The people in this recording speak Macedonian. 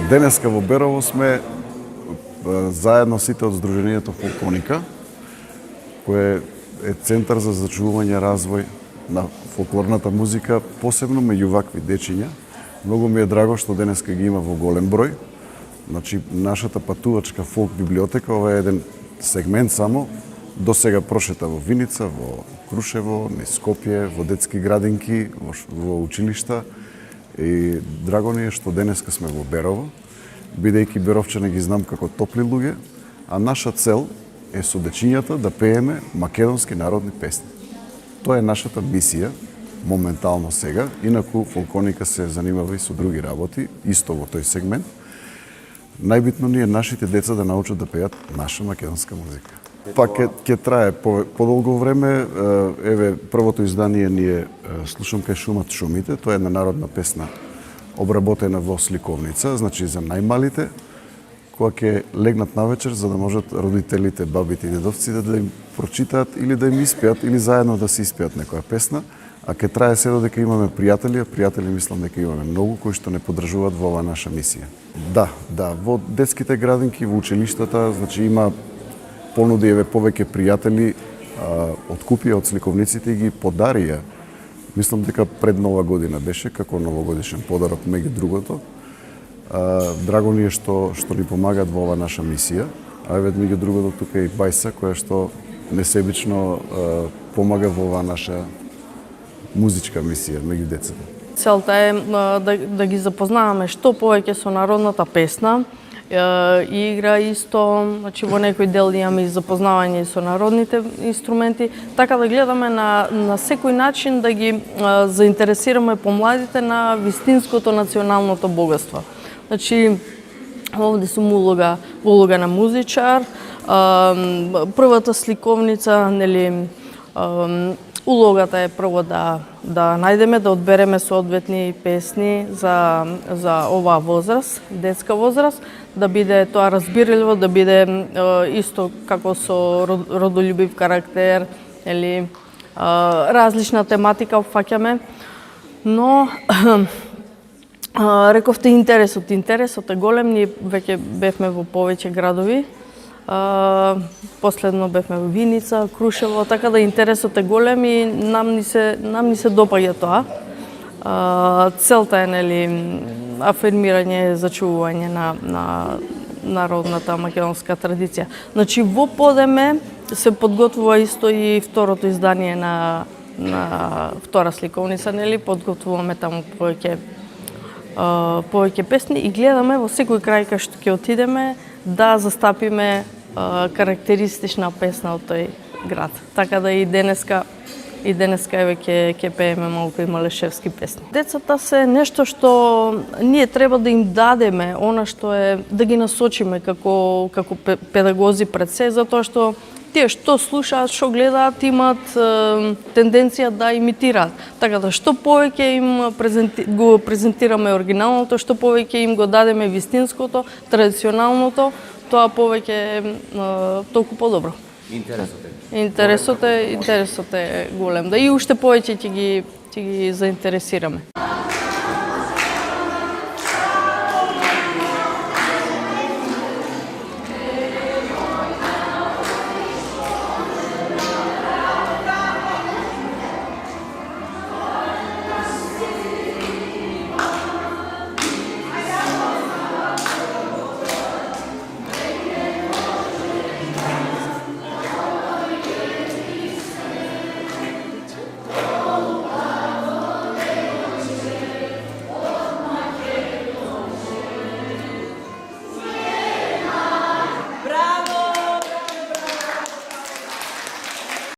Денеска во Берово сме заедно сите од Сдруженијето Фолконика, кое е центар за зачувување развој на фолклорната музика, посебно меѓу вакви дечиња. Многу ми е драго што денеска ги има во голем број. Значи, нашата патувачка фолк библиотека, ова е еден сегмент само, до сега прошета во Виница, во Крушево, низ Скопје, во детски градинки, во училишта. И драго ни е што денеска сме во Берово, бидејќи беровчани ги знам како топли луѓе, а наша цел е со дечињата да пееме македонски народни песни. Тоа е нашата мисија, моментално сега, инаку Фолконика се занимава и со други работи, исто во тој сегмент. Најбитно ни е нашите деца да научат да пеат наша македонска музика. Па ќе трае подолго време. Еве, првото издание ни е Слушам кај шумат шумите, тоа е една народна песна обработена во сликовница, значи за најмалите, кога ќе легнат навечер за да можат родителите, бабите и дедовците да им прочитаат или да им испеат или заедно да се испеат некоја песна, а ќе трае се додека имаме пријатели, а пријатели мислам дека имаме многу кои што не поддржуваат во оваа наша мисија. Да, во детските градинки, во училиштата, значи има понуди, еве повеќе пријатели откупија од сликовниците и ги подарија. Мислам дека пред Нова година беше, како новогодишен подарок меѓу другото. Драго ни е што ни помагаат во оваа наша мисија, а еве меѓу другото тука е и Бајса, која што несебично помага во оваа наша музичка мисија меѓу децата. Целта е да ги запознаваме што повеќе со народната песна, игра исто, значи во некој дел имаме и запознавање со народните инструменти, така да гледаме на секој начин да ги заинтересираме помладите на вистинското националното богатство. Значи, овде сум улога на музичар, првата сликовница, нели, улогата е прво да најдеме, да одбереме соодветни песни за оваа возраст, детска возраст, да биде тоа разбирливо, да биде исто како со родолюбив карактер, или различна тематика опфаќаме, но рековте интересот е голем, ние веќе бевме во повеќе градови. Последно бевме во Виница, Крушево, така да интересот е голем и нам ни се допаѓа тоа. Целта е, нели, афирмирање, зачувување на народната македонска традиција. Значи, во Подеме се подготвува исто и второто издание на втора сликовница, нели, подготвуваме таму повеќе песни и гледаме во секој крај кај што ќе отидеме да застапиме карактеристична песна од тој град. Така да и денеска еве ќе пееме малку и малешевски песни. Децата се нешто што ние треба да им дадеме, она што е да ги насочиме како педагози пред се, затоа што тие што слушаат, што гледаат, имаат тенденција да имитираат. Така да што повеќе им го презентираме оригиналното, што повеќе им го дадеме вистинското, традиционалното, тоа повеќе толку подобро. Интересот е голем, да и уште повеќе ќе ги заинтересираме.